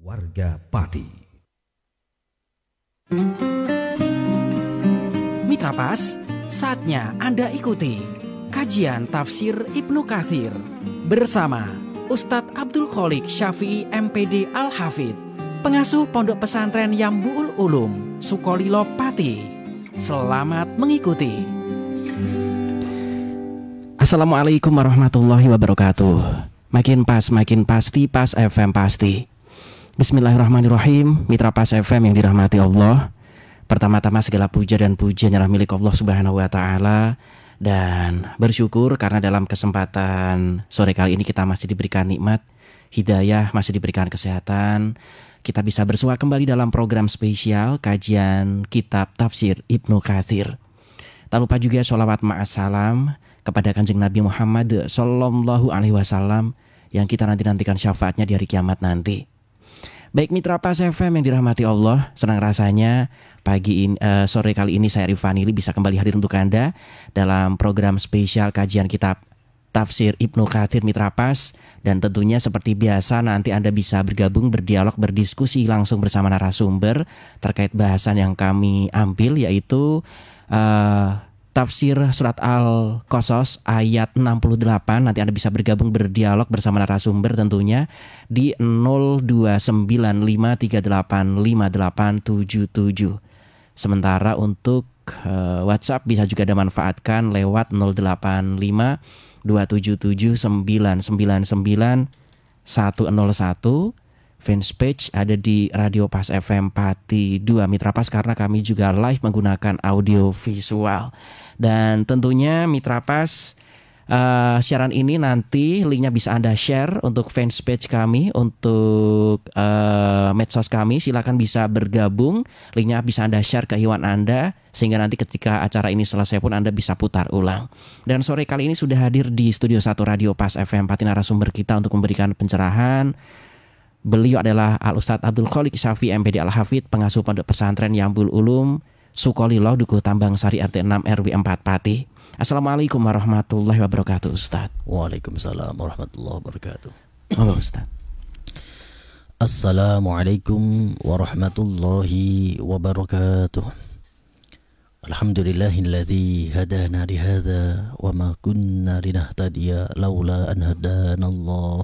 Warga Pati. Mitra Pas, saatnya Anda ikuti kajian tafsir Ibnu Katsir bersama Ustadz Abdul Kholik Syafi'i MPD Al-Hafidh, pengasuh Pondok Pesantren Yambu'ul Ulum, Sukolilo Pati. Selamat mengikuti. Assalamualaikum warahmatullahi wabarakatuh. Makin pas, makin pasti, Pas FM pasti. Bismillahirrahmanirrahim. Mitra Pas FM yang dirahmati Allah, pertama-tama segala puja dan pujian adalah milik Allah Subhanahu wa Ta'ala. Dan bersyukur karena dalam kesempatan sore kali ini kita masih diberikan nikmat hidayah, masih diberikan kesehatan. Kita bisa bersua kembali dalam program spesial kajian kitab tafsir Ibnu Katsir. Tak lupa juga sholawat ma'assalam kepada Kanjeng Nabi Muhammad Sallallahu Alaihi Wasallam yang kita nantikan syafaatnya di hari kiamat nanti. Baik Mitra Pas FM yang dirahmati Allah, senang rasanya sore kali ini saya Rifanili bisa kembali hadir untuk Anda dalam program spesial kajian kitab tafsir Ibnu Katsir Mitra Pas. Dan tentunya seperti biasa nanti Anda bisa bergabung, berdialog, berdiskusi langsung bersama narasumber terkait bahasan yang kami ambil, yaitu tafsir surat Al-Qasas ayat 68. Nanti Anda bisa bergabung, berdialog bersama narasumber tentunya di 0295385877. Sementara untuk WhatsApp bisa juga Anda manfaatkan lewat 085227999101. Fanpage ada di Radio Pas FM Pati 2 Mitra Pas, karena kami juga live menggunakan audio visual. Dan tentunya Mitra Pas, siaran ini nanti linknya bisa Anda share untuk fanpage kami, untuk medsos kami. Silakan bisa bergabung, linknya bisa Anda share ke iwan Anda, sehingga nanti ketika acara ini selesai pun Anda bisa putar ulang. Dan sore kali ini sudah hadir di Studio 1 Radio Pas FM Pati narasumber kita untuk memberikan pencerahan. Beliau adalah Al-Ustadz Abdul Kholik Syafi'i MPD Al-Hafidh, pengasuh Pondok Pesantren Yambu'ul Ulum, Sukolilo, Dukuh Tambang Sari, RT 6 RW 4 Pati. Assalamualaikum warahmatullahi wabarakatuh, Ustadz. Waalaikumsalam warahmatullahi wabarakatuh. Halo Ustadz. Assalamualaikum warahmatullahi wabarakatuh. Alhamdulillahilladzi hadana lihadza wa ma kunna linahtadiya laula an hadana Allah.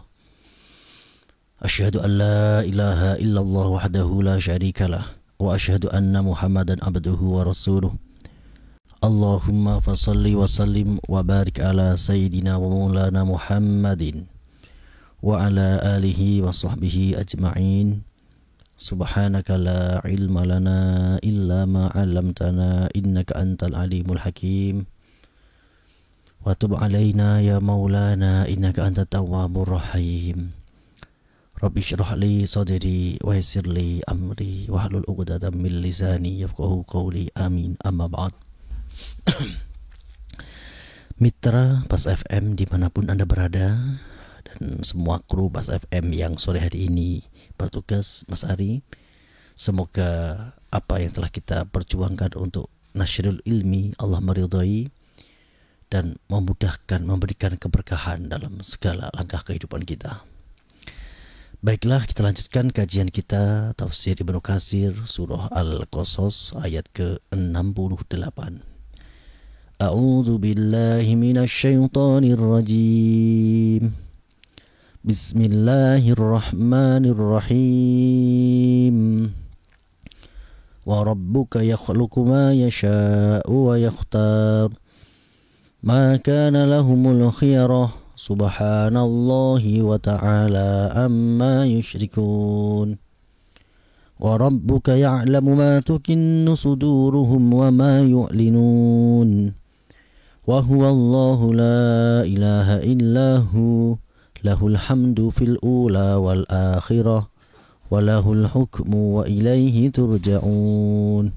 Asyhadu an la ilaha illallah wahdahu la syarika lah wa asyhadu anna Muhammadan abduhu wa rasuluh. Allahumma fasalli wa sallim wa barik ala sayyidina wa maulana Muhammadin wa ala alihi wa sahbihi ajma'in. Subhanaka la ilma lana illa ma 'allamtana innaka antal alimul hakim. Wa tub alaina ya maulana innaka antat tawwabur rahim. Rabbi syrah li sadri wa yassir li amri wahlul 'uqdatam min lisani yafqahu qawli. Amin. Amma ba'd. Mitra Pas FM dimanapun Anda berada, dan semua kru Pas FM yang sore hari ini bertugas, Mas Ari, semoga apa yang telah kita perjuangkan untuk nasyrul ilmi Allah meridhai dan memudahkan, memberikan keberkahan dalam segala langkah kehidupan kita. Baiklah, kita lanjutkan kajian kita tafsir Ibnu Katsir surah Al-Qasas ayat ke-68. A'udzu billahi minasy syaithanir rajim. Bismillahirrahmanirrahim. Wa rabbuka yakhluqu ma yasha'u wa yakhtar. Ma kana lahumul khiyarah. Subhanallahi wa ta'ala amma yushrikun. Wa rabbuka ya'lamu ma tukinnu suduruhum wa ma yu'linun. Wa huwa Allahu la ilaha illahu lahul hamdu fil ula wal akhirah wa lahul hukmu wa ilaihi turja'un.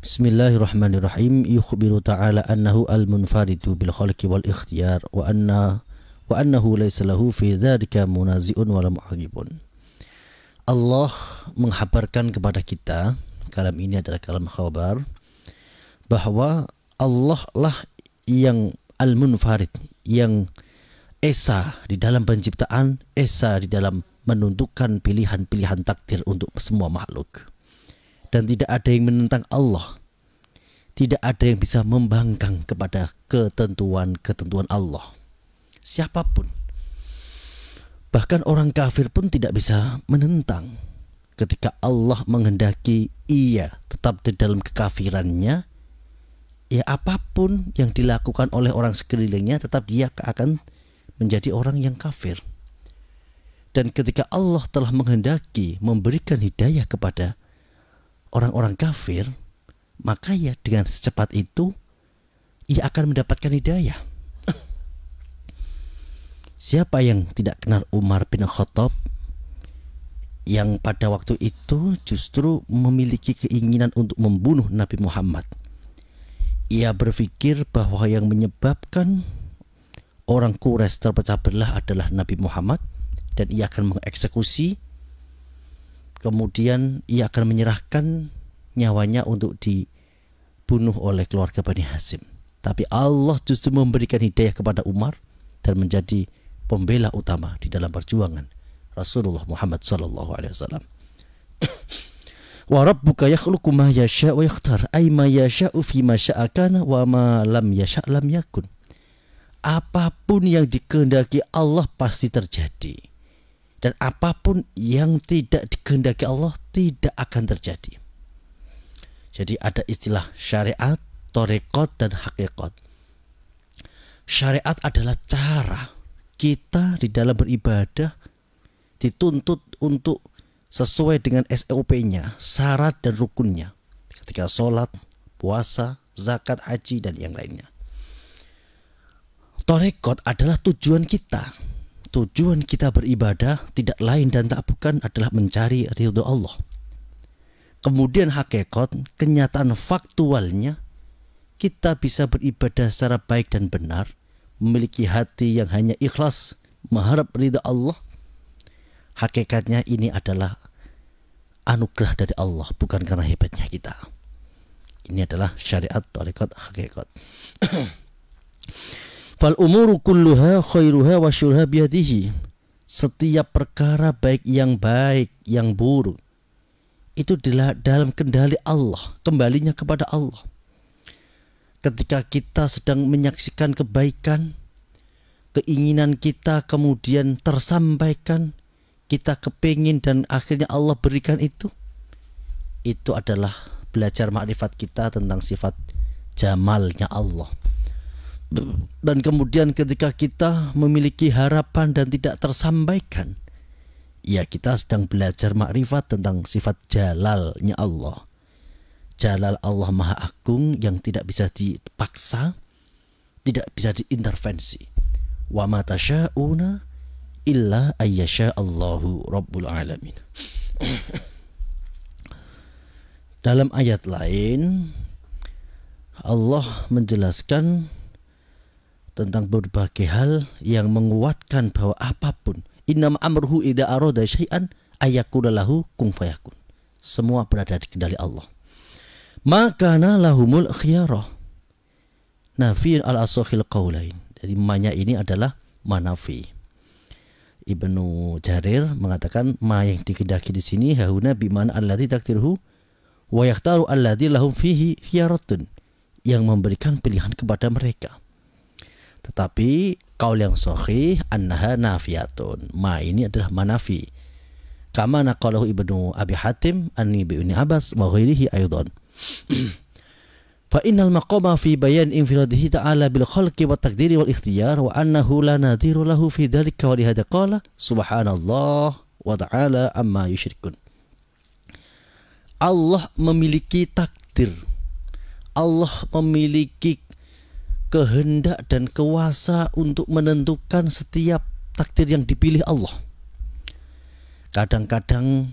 Bismillahirrahmanirrahim. Yukhbiru ta'ala annahu al-munfaridu bil khalqi wal ikhtiyar wa annahu laysa lahu fi dzalika munazi'un wala mu'aqibun. Allah menghabarkan kepada kita, kalam ini adalah kalam khabar, bahwa Allah lah yang al-munfarid, yang esa di dalam penciptaan, esa di dalam menentukan pilihan-pilihan takdir untuk semua makhluk. Dan tidak ada yang menentang Allah. Tidak ada yang bisa membangkang kepada ketentuan-ketentuan Allah. Siapapun. Bahkan orang kafir pun tidak bisa menentang. Ketika Allah menghendaki ia tetap di dalam kekafirannya, ya apapun yang dilakukan oleh orang sekelilingnya tetap dia akan menjadi orang yang kafir. Dan ketika Allah telah menghendaki memberikan hidayah kepada orang-orang kafir, maka ya dengan secepat itu ia akan mendapatkan hidayah. Siapa yang tidak kenal Umar bin Khattab yang pada waktu itu justru memiliki keinginan untuk membunuh Nabi Muhammad? Ia berpikir bahwa yang menyebabkan orang Quraisy terpecah belah adalah Nabi Muhammad, dan ia akan mengeksekusi. Kemudian ia akan menyerahkan nyawanya untuk dibunuh oleh keluarga Bani Hashim. Tapi Allah justru memberikan hidayah kepada Umar dan menjadi pembela utama di dalam perjuangan Rasulullah Muhammad SAW. Wa rabbuka yakhluqu ma yasha' wa yakhtar, ay ma yasha'u fi ma sya'a kana wa ma lam yasha' lam yakun. Apapun yang dikehendaki Allah pasti terjadi, dan apapun yang tidak dikehendaki Allah tidak akan terjadi. Jadi ada istilah syariat, thariqat, dan hakikat. Syariat adalah cara kita di dalam beribadah dituntut untuk sesuai dengan SOP-nya, syarat dan rukunnya. Ketika sholat, puasa, zakat, haji, dan yang lainnya. Thariqat adalah tujuan kita. Tujuan kita beribadah tidak lain dan tak bukan adalah mencari ridho Allah. Kemudian hakikat, kenyataan faktualnya, kita bisa beribadah secara baik dan benar, memiliki hati yang hanya ikhlas, mengharap ridha Allah. Hakikatnya ini adalah anugerah dari Allah, bukan karena hebatnya kita. Ini adalah syariat, thariqat, hakikat. Fal umuru kulluha khairuha wa syurha biyadihi. Setiap perkara baik yang buruk itu adalah dalam kendali Allah, kembalinya kepada Allah. Ketika kita sedang menyaksikan kebaikan, keinginan kita kemudian tersampaikan, kita kepingin dan akhirnya Allah berikan itu adalah belajar makrifat kita tentang sifat jamalnya Allah. Dan kemudian ketika kita memiliki harapan dan tidak tersampaikan, ya kita sedang belajar makrifat tentang sifat jalalnya Allah. Jalal Allah Maha Agung yang tidak bisa dipaksa, tidak bisa diintervensi. Wa ma tasya'una illa ayyasha Allahu Rabbul Alamin. Dalam ayat lain Allah menjelaskan tentang berbagai hal yang menguatkan bahwa apapun, innama amruhu idza arada syai'an ayyakuna lahu kun fayakun. Semua berada di kendali Allah. Maka lahumul khiyarah. Nafi al-asakhil qaulain. Jadi ma-nya ini adalah manafi. Ibnu Jarir mengatakan ma yang dikehendaki di sini hauna bimana alladzi takdiruhu wa yakhtaru alladzi lahum fihi khiyaratun, yang memberikan pilihan kepada mereka. Tetapi qaul yang sahih annaha nafiyatun. Ma ini adalah manafi. Kama naqalahu Ibnu Abi Hatim anni bi Ibnu Abbas wa ghairihi aidan. Fa innal maqama fi bayan infiradihi ta'ala bil khalqi wa taqdiri wal ikhtiyar wa annahu la nadhiru lahu fi dhalika wa lihada qala subhanallah wa ta'ala amma yusyrikun. Allah memiliki takdir. Allah memiliki kehendak dan kuasa untuk menentukan setiap takdir yang dipilih Allah. Kadang-kadang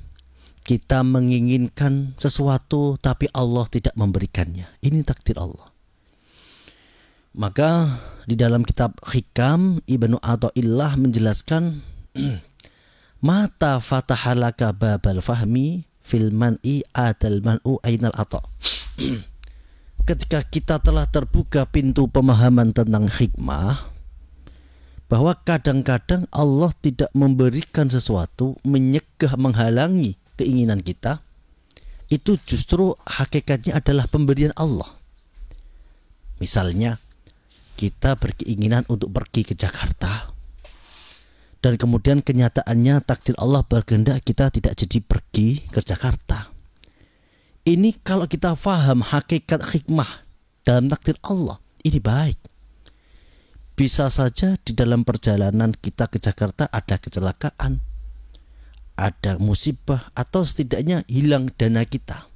kita menginginkan sesuatu tapi Allah tidak memberikannya. Ini takdir Allah. Maka di dalam kitab Hikam Ibnu Athaillah menjelaskan mata fatahalaka babal fahmi fil man'i adal man'u ainal ata. Ketika kita telah terbuka pintu pemahaman tentang hikmah, bahwa kadang-kadang Allah tidak memberikan sesuatu, menyegah, menghalangi keinginan kita, itu justru hakikatnya adalah pemberian Allah. Misalnya kita berkeinginan untuk pergi ke Jakarta, dan kemudian kenyataannya takdir Allah berkehendak kita tidak jadi pergi ke Jakarta. Ini kalau kita faham hakikat hikmah dalam takdir Allah, ini baik. Bisa saja di dalam perjalanan kita ke Jakarta ada kecelakaan, ada musibah, atau setidaknya hilang dana kita.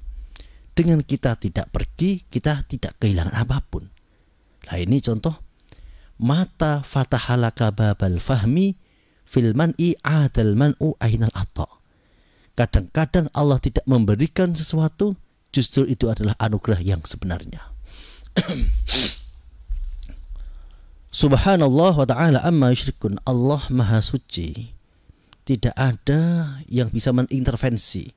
Dengan kita tidak pergi, kita tidak kehilangan apapun. Nah, ini contoh mata fatahalaka babal fahmi fil man'i adal man'u ainal atta. Kadang-kadang Allah tidak memberikan sesuatu, justru itu adalah anugerah yang sebenarnya. Subhanallah wa ta'ala amma yusyrikun. Allah maha suci, tidak ada yang bisa mengintervensi.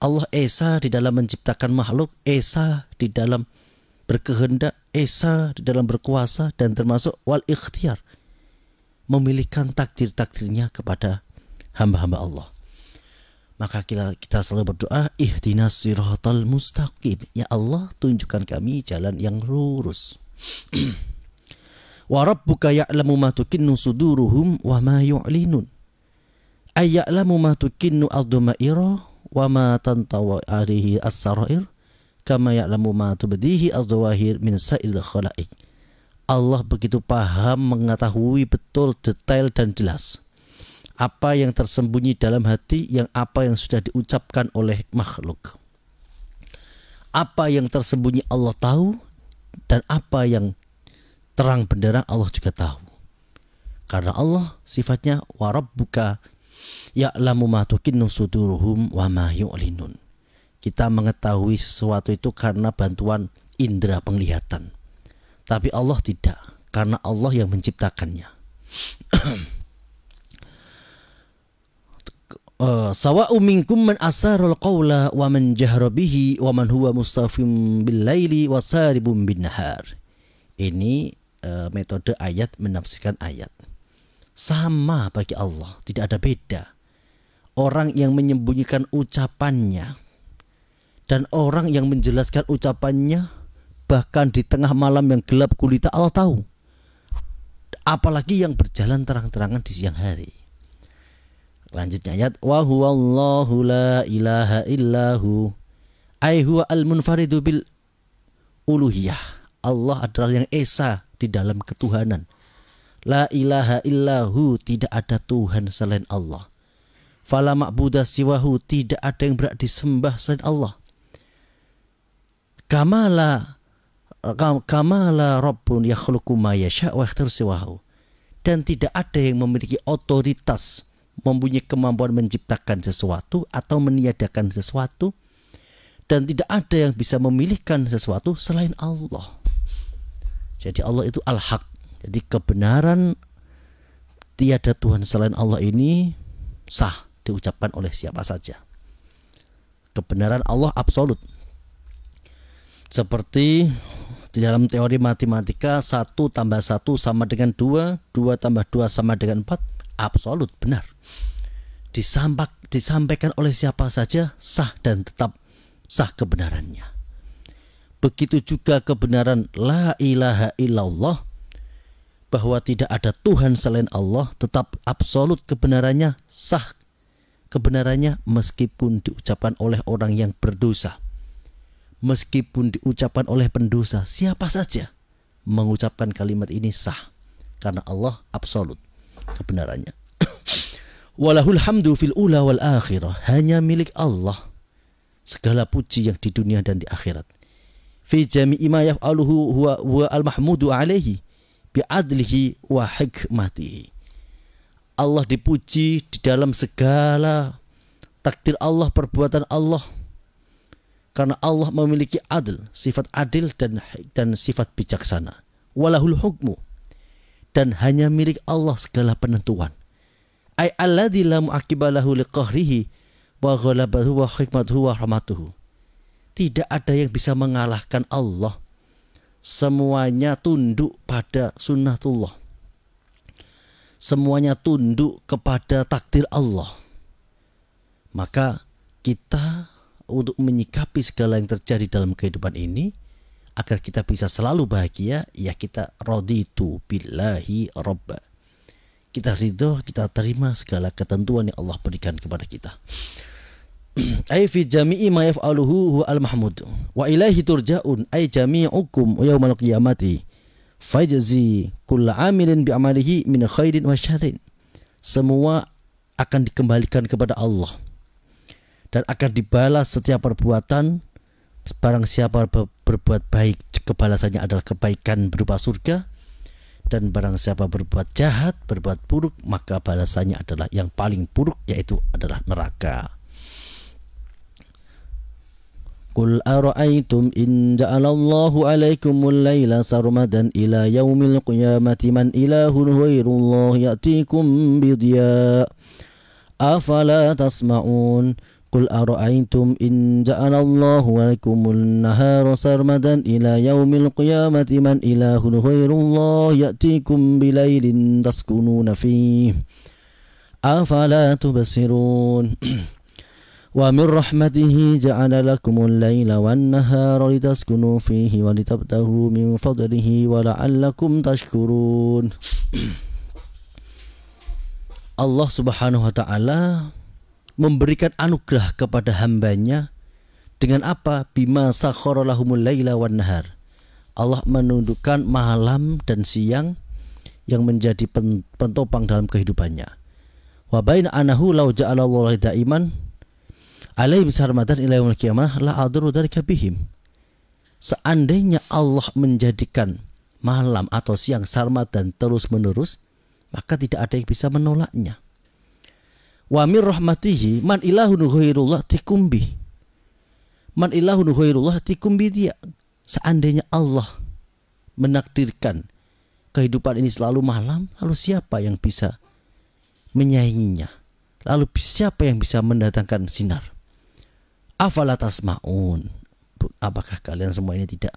Allah esa di dalam menciptakan makhluk, esa di dalam berkehendak, esa di dalam berkuasa, dan termasuk wal ikhtiar, memilihkan takdir-takdirnya kepada hamba-hamba Allah. Maka kita selalu berdoa, ihdinas siratal mustaqim, ya Allah tunjukkan kami jalan yang lurus. Wa rabbuka ya'lamu ma tukinnu suduruhum wa ma yu'linun, ay ya'lamu ma tukinnu ad-dhamaira wa ma tantawa alaihi as-sarair, kama ya'lamu ma tubdihi ad-dhawahir min sa'il khalaiq. Allah begitu paham, mengetahui betul, detail dan jelas apa yang tersembunyi dalam hati, yang apa yang sudah diucapkan oleh makhluk. Apa yang tersembunyi Allah tahu, dan apa yang terang benderang Allah juga tahu. Karena Allah sifatnya wa rabbuka ya'lamu ma tukinnu suduruhum wa ma yu'linun. Kita mengetahui sesuatu itu karena bantuan indera penglihatan. Tapi Allah tidak, karena Allah yang menciptakannya. Sawa'u minkum man asarul qawla wa man jahra bihi wa man huwa mustafim bil laili wa saribun bin nahar. Ini metode ayat menafsirkan ayat. Sama bagi Allah, tidak ada beda. Orang yang menyembunyikan ucapannya dan orang yang menjelaskan ucapannya, bahkan di tengah malam yang gelap gulita, Allah tahu. Apalagi yang berjalan terang-terangan di siang hari. Lanjutnya ayat, wa huwallahu la ilaha illahu ay huwa al-munfaridu bil uluhiyah. Allah adalah yang esa di dalam ketuhanan. La ilaha illahu, tidak ada Tuhan selain Allah. Fala ma'buda siwahu, tidak ada yang berhak disembah selain Allah. Kamala rabbun yakhluqu ma yasha wa yakhtar siwahu. Dan tidak ada yang memiliki otoritas, mempunyai kemampuan menciptakan sesuatu atau meniadakan sesuatu, dan tidak ada yang bisa memilihkan sesuatu selain Allah. Jadi Allah itu al-haq. Jadi kebenaran tiada Tuhan selain Allah ini sah diucapkan oleh siapa saja. Kebenaran Allah absolut. Seperti di dalam teori matematika, 1 tambah 1 sama dengan 2, 2 tambah 2 sama dengan 4, absolut benar. Disampaikan oleh siapa saja sah dan tetap sah kebenarannya. Begitu juga kebenaran la ilaha illallah, bahwa tidak ada Tuhan selain Allah, tetap absolut kebenarannya, sah kebenarannya, meskipun diucapkan oleh orang yang berdosa. Meskipun diucapkan oleh pendosa, siapa saja mengucapkan kalimat ini sah, karena Allah absolut kebenarannya. Walahul hamdu fil ula wal akhirah, hanya milik Allah segala puji yang di dunia dan di akhirat. Fi jami'i ma yaf'aluhu huwa al-mahmudu alaihi bi'adlihi wa hikmatihi. Allah dipuji di dalam segala takdir Allah, perbuatan Allah, karena Allah memiliki adil, sifat adil dan sifat bijaksana. Walahul hukmu, dan hanya milik Allah segala penentuan. Ay alladzi la mu'aqibalahu liqahrihi wa ghalabahu wa hikmatuhu wa rahmatuhu. Tidak ada yang bisa mengalahkan Allah. Semuanya tunduk pada sunnatullah. semuanya tunduk kepada takdir Allah, maka kita untuk menyikapi segala yang terjadi dalam kehidupan ini agar kita bisa selalu bahagia, ya kita raditu billahi robba. Kita ridho, kita terima segala ketentuan yang Allah berikan kepada kita. Ay fi jami'i ma yaf'aluhu huwa al-mahmud wa ilaihi turja'un ay jami'ukum yaumal qiyamati fajzi kullu 'amilin bi 'amalihi min khairin wa syarrin. Semua akan dikembalikan kepada Allah dan akan dibalas setiap perbuatan. Barang siapa berbuat baik, kebalasannya adalah kebaikan berupa surga, dan barang siapa berbuat jahat, berbuat buruk, maka balasannya adalah yang paling buruk, yaitu adalah neraka. Qul ara'aytum in ja'alallahu 'alaikumul laila sarmadan ila yaumil qiyamati man ilahun ghairullah ya'tikum bidya afala tasma'un. Qul ara'aytum in ja'alallahu 'alaikumul nahara sarmadan ila yaumil qiyamati man ilahun ghairullah ya'tikum bilailin taskununa fihi afala tubsirun. Wa min rahmatihi ja'ala lakumul laila wan nahara litaskunu fihi wa litabtahu min fadlihi wa la'allakum tashkurun. Allah Subhanahu wa ta'ala memberikan anugerah kepada hambanya dengan apa? Bima sakhara lahumul laila wan nahar. Allah menundukkan malam dan siang yang menjadi pentopang dalam kehidupannya. Wa baina anahu law ja'ala Allahu daiman alaihim sarmadan ila yaumil qiyamah la adru dzalika bihim. Seandainya Allah menjadikan malam atau siang sarmadan terus menerus, maka tidak ada yang bisa menolaknya. Wa mir rahmatihi man ilahun ghairullah tikumbi. Man ilahun ghairullah tikumbi dia. Seandainya Allah menakdirkan kehidupan ini selalu malam, lalu siapa yang bisa menyainginya? Lalu siapa yang bisa mendatangkan sinar? Afala tasma'un. Apakah kalian semua ini tidak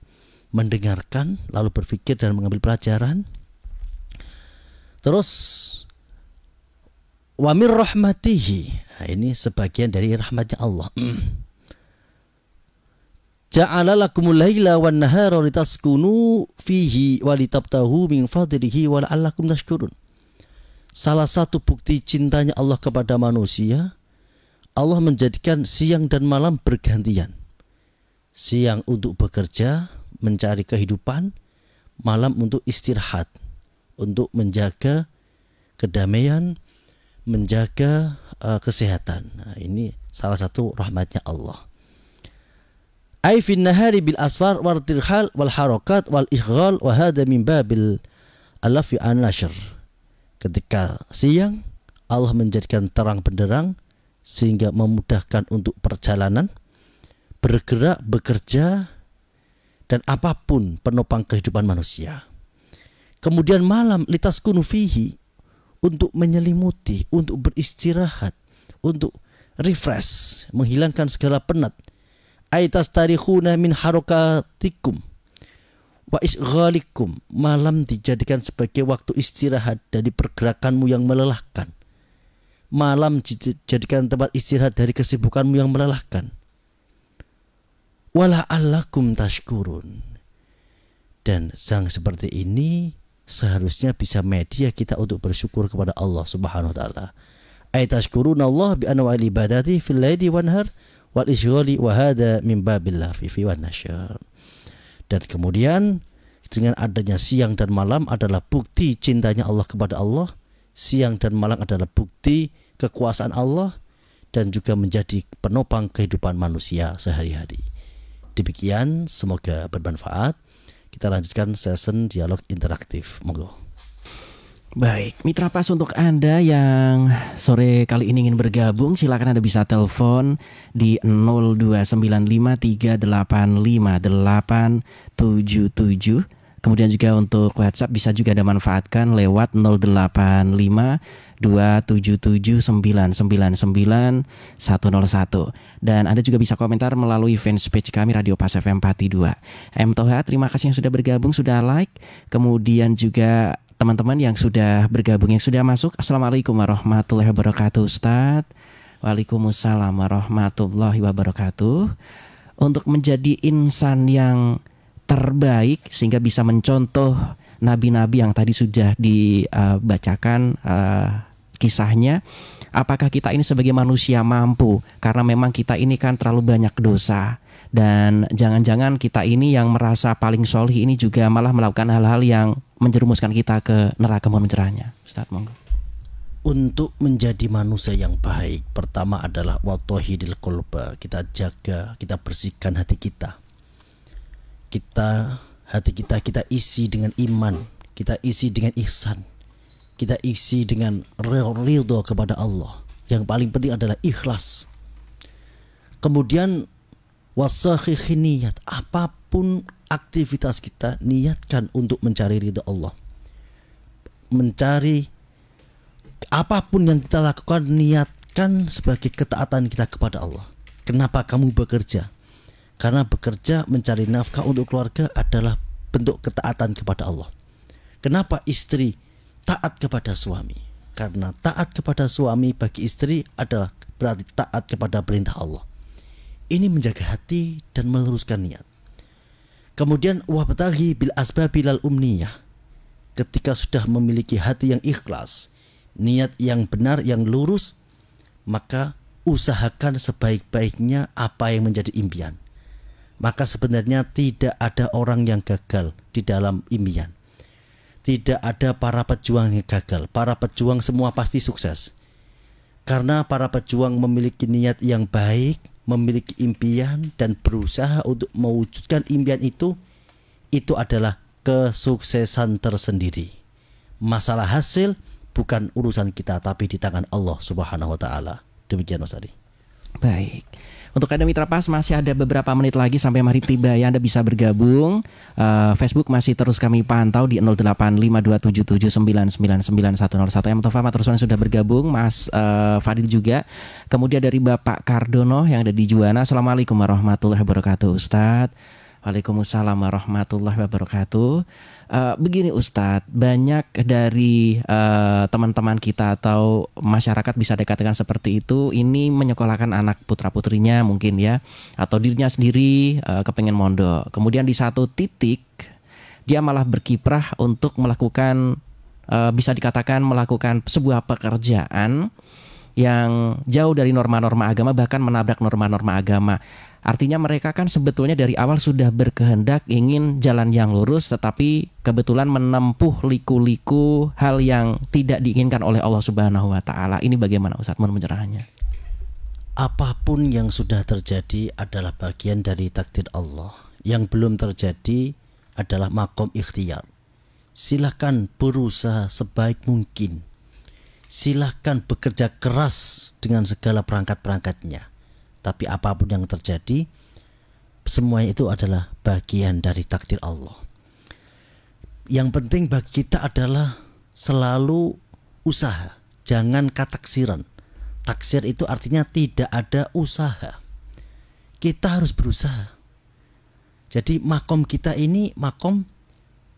mendengarkan lalu berpikir dan mengambil pelajaran? Terus wa mir rahmatihi, nah, ini sebagian dari rahmatnya Allah. Ja'ala lakumul laila wan nahara litaskunu fihi wa litabtahu min fadlihi wa la'allakum tashkurun. Salah satu bukti cintanya Allah kepada manusia, Allah menjadikan siang dan malam bergantian. Siang untuk bekerja, mencari kehidupan, malam untuk istirahat, untuk menjaga kedamaian, menjaga kesehatan. Nah, ini salah satu rahmatnya Allah. Ai fin nahari bil asfar wal tirhal wal harakat wal ighal wa hada min babil alafi an nashr. Ketika siang Allah menjadikan terang benderang sehingga memudahkan untuk perjalanan, bergerak, bekerja, dan apapun penopang kehidupan manusia. Kemudian malam litaskunu fihi, untuk menyelimuti, untuk beristirahat, untuk refresh, menghilangkan segala penat. Aitas tarikhuna min harokatikum wa isghalikum. Malam dijadikan sebagai waktu istirahat dari pergerakanmu yang melelahkan. Malam dijadikan tempat istirahat dari kesibukanmu yang melelahkan. Wala'allakum tashkurun. Dan yang seperti ini seharusnya bisa media kita untuk bersyukur kepada Allah Subhanahu wa taala. Ay tashkuruna Allah bi anwa'il ibadati fil laili wan nahar wal ishghali wa hada min babillah fi wan nasyar. Dan kemudian dengan adanya siang dan malam adalah bukti cintanya Allah kepada Allah. Siang dan malam adalah bukti kekuasaan Allah dan juga menjadi penopang kehidupan manusia sehari-hari. Demikian, semoga bermanfaat. Kita lanjutkan session dialog interaktif. Monggo. Baik, Mitra Pas, untuk Anda yang sore kali ini ingin bergabung, silakan Anda bisa telepon di 02953858877. Kemudian juga untuk WhatsApp bisa juga Anda manfaatkan lewat 085277999101. Dan Anda juga bisa komentar melalui fanspage kami Radio Pas FM Pati 2. M Toha, terima kasih yang sudah bergabung, sudah like. Kemudian juga teman-teman yang sudah bergabung, yang sudah masuk. Assalamualaikum warahmatullahi wabarakatuh Ustadz. Waalaikumsalam warahmatullahi wabarakatuh. Untuk menjadi insan yang terbaik sehingga bisa mencontoh nabi-nabi yang tadi sudah dibacakan kisahnya, apakah kita ini sebagai manusia mampu? Karena memang kita ini kan terlalu banyak dosa. Dan jangan-jangan kita ini yang merasa paling solih ini juga malah melakukan hal-hal yang menjerumuskan kita ke neraka mencerahnya. Ustaz, monggo. Untuk menjadi manusia yang baik, pertama adalah watohidil qulba. Kita jaga, kita bersihkan hati kita. Hati kita isi dengan iman, kita isi dengan ihsan, kita isi dengan ridho kepada Allah. Yang paling penting adalah ikhlas. Kemudian wasakhihi niyat, apapun aktivitas kita niatkan untuk mencari ridha Allah. Mencari apapun yang kita lakukan niatkan sebagai ketaatan kita kepada Allah. Kenapa kamu bekerja? Karena bekerja mencari nafkah untuk keluarga adalah bentuk ketaatan kepada Allah. Kenapa istri taat kepada suami? Karena taat kepada suami bagi istri adalah berarti taat kepada perintah Allah. Ini menjaga hati dan meluruskan niat. Kemudian wabtaghi bil asbabil umniyah. Ketika sudah memiliki hati yang ikhlas, niat yang benar, yang lurus, maka usahakan sebaik-baiknya apa yang menjadi impian. Maka sebenarnya tidak ada orang yang gagal di dalam impian. Tidak ada para pejuang yang gagal. Para pejuang semua pasti sukses. Karena para pejuang memiliki niat yang baik, memiliki impian dan berusaha untuk mewujudkan impian itu adalah kesuksesan tersendiri. Masalah hasil bukan urusan kita, tapi di tangan Allah Subhanahu wa taala. Demikian Mas Adi. Baik. Untuk Anda Mitra Pas, masih ada beberapa menit lagi sampai maghrib tiba ya, Anda bisa bergabung. Facebook masih terus kami pantau di 085277999101. Yang Mustafa Matruswan sudah bergabung, Mas Fadil juga. Kemudian dari Bapak Kardono yang ada di Juwana. Assalamualaikum warahmatullahi wabarakatuh Ustadz. Waalaikumsalam warahmatullahi wabarakatuh. Begini Ustadz, banyak dari teman-teman kita atau masyarakat bisa dikatakan seperti itu, ini menyekolahkan anak putra-putrinya mungkin ya, atau dirinya sendiri kepengen mondok. Kemudian di satu titik dia malah berkiprah untuk melakukan, bisa dikatakan melakukan sebuah pekerjaan yang jauh dari norma-norma agama, bahkan menabrak norma-norma agama. Artinya mereka kan sebetulnya dari awal sudah berkehendak ingin jalan yang lurus, tetapi kebetulan menempuh liku-liku hal yang tidak diinginkan oleh Allah Subhanahu wa taala. Ini bagaimana Ustaz pencerahannya? Apapun yang sudah terjadi adalah bagian dari takdir Allah. Yang belum terjadi adalah makom ikhtiar. Silahkan berusaha sebaik mungkin. Silahkan bekerja keras dengan segala perangkat-perangkatnya. Tapi apapun yang terjadi, semuanya itu adalah bagian dari takdir Allah. Yang penting bagi kita adalah selalu usaha, jangan kataksiran. Taksir itu artinya tidak ada usaha. Kita harus berusaha. Jadi makom kita ini makom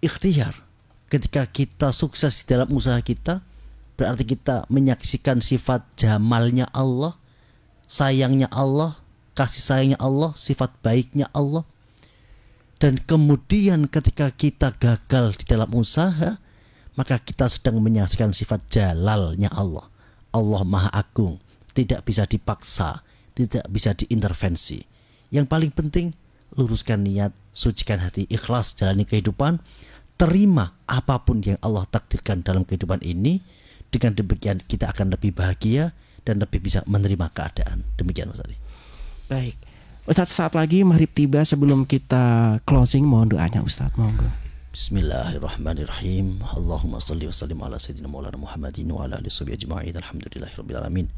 ikhtiar. Ketika kita sukses di dalam usaha kita, berarti kita menyaksikan sifat jamalnya Allah, sayangnya Allah, kasih sayangnya Allah, sifat baiknya Allah. Dan kemudian ketika kita gagal di dalam usaha, maka kita sedang menyaksikan sifat jalalnya Allah. Allah Maha Agung, tidak bisa dipaksa, tidak bisa diintervensi. Yang paling penting, luruskan niat, sucikan hati, ikhlas jalani kehidupan, terima apapun yang Allah takdirkan dalam kehidupan ini. Dengan demikian kita akan lebih bahagia dan lebih bisa menerima keadaan. Demikian Mas Ali. Baik, Ustadz, saat lagi maghrib tiba. Sebelum kita closing, mohon doanya Ustadz, monggo. Bismillahirrahmanirrahim. Allahumma salli wa sallim ala sayyidina maulana Muhammadin wa ala alihi washabihi ajma'in. Alhamdulillahirabbil alamin.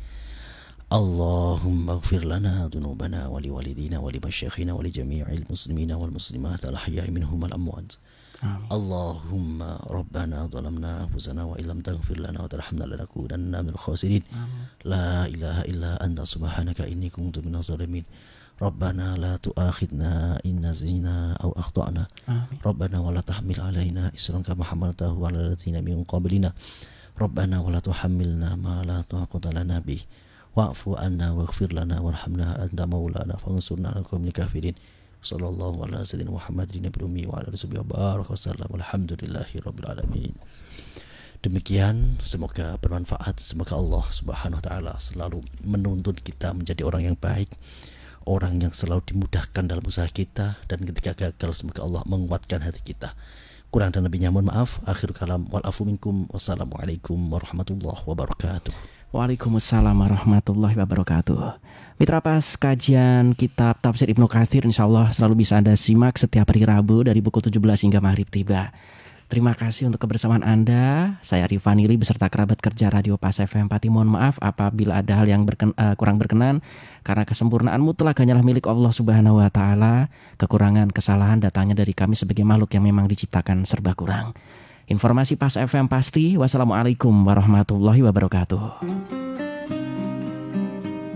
Allahumma ighfir lana dhunubana wa liwalidina wa limasyayikhina wa li jami'il muslimina wal muslimat al ahya'i minhum wal amwat. Allahumma rabbana zalamna anfusana wa illam taghfir lana wa tarhamna lanakunanna minal khasirin. La ilaha illa anta subhanaka inni kuntu minadh dhalimin. Rabbana la tu'akhidna in nasina aw akhtana. Rabbana wa la tahmil alaina isran kama hamaltahu 'alal ladzina min qablina. Rabbana wa la tuhammilna ma la taqata lana bih. Wa'fu anna waghfir lana warhamna anta maulana fansurna 'alal qaumil kafirin. Sallallahu ala sayyidina Muhammadin nabiyil ummi wa ala alihi wa baraka wasallam. Alhamdulillahi rabbil alamin. Demikian, semoga bermanfaat. Semoga Allah Subhanahu wa taala selalu menuntun kita menjadi orang yang baik, orang yang selalu dimudahkan dalam usaha kita, dan ketika gagal semoga Allah menguatkan hati kita. Kurang dan lebihnya mohon maaf. Akhir kalam wal afu minkum. Wassalamualaikum warahmatullahi wabarakatuh. Waalaikumsalam warahmatullahi wabarakatuh. Mitra Pas, kajian kitab Tafsir Ibnu Katsir insyaallah selalu bisa Anda simak setiap hari Rabu dari pukul 17 hingga maghrib tiba. Terima kasih untuk kebersamaan Anda. Saya Rifanili beserta kerabat kerja Radio Pas FM Pati. Mohon maaf apabila ada hal yang kurang berkenan, karena kesempurnaan mutlak hanyalah milik Allah Subhanahu wa taala. Kekurangan, kesalahan datangnya dari kami sebagai makhluk yang memang diciptakan serba kurang. Informasi Pas FM pasti. Wassalamualaikum warahmatullahi wabarakatuh.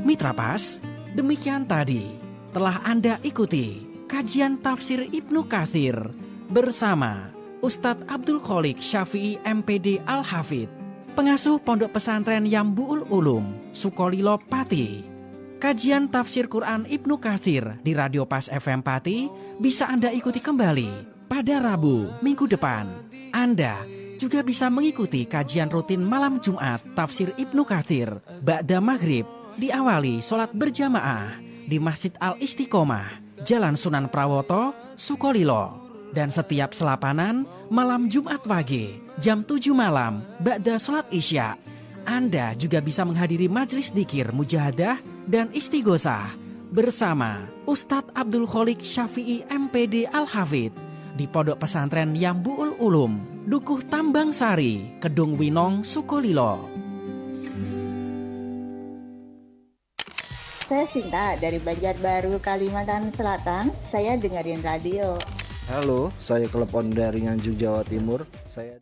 Mitra Pas, demikian tadi telah Anda ikuti kajian Tafsir Ibnu Katsir bersama Ustadz Abdul Kholik Syafi'i MPD Al-Hafidh, pengasuh Pondok Pesantren Yambu'ul Ulum, Sukolilo, Pati. Kajian Tafsir Quran Ibnu Katsir di Radio Pas FM Pati bisa Anda ikuti kembali pada Rabu minggu depan. Anda juga bisa mengikuti kajian rutin malam Jumat Tafsir Ibnu Katsir ba'da maghrib, diawali sholat berjamaah di Masjid Al-Istiqomah, Jalan Sunan Prawoto, Sukolilo. Dan setiap selapanan malam Jumat Wage jam 7 malam ba'da sholat Isya. Anda juga bisa menghadiri majelis dzikir mujahadah dan istighosah bersama Ustadz Abdul Kholik Syafi'i MPD Al-Hafidh di Pondok Pesantren Yambu'ul Ulum, Dukuh Tambang Sari, Kedung Winong, Sukolilo. Saya Sinta dari Banjarbaru, Kalimantan Selatan. Saya dengerin radio. Halo, saya telepon dari Nganjuk, Jawa Timur. Saya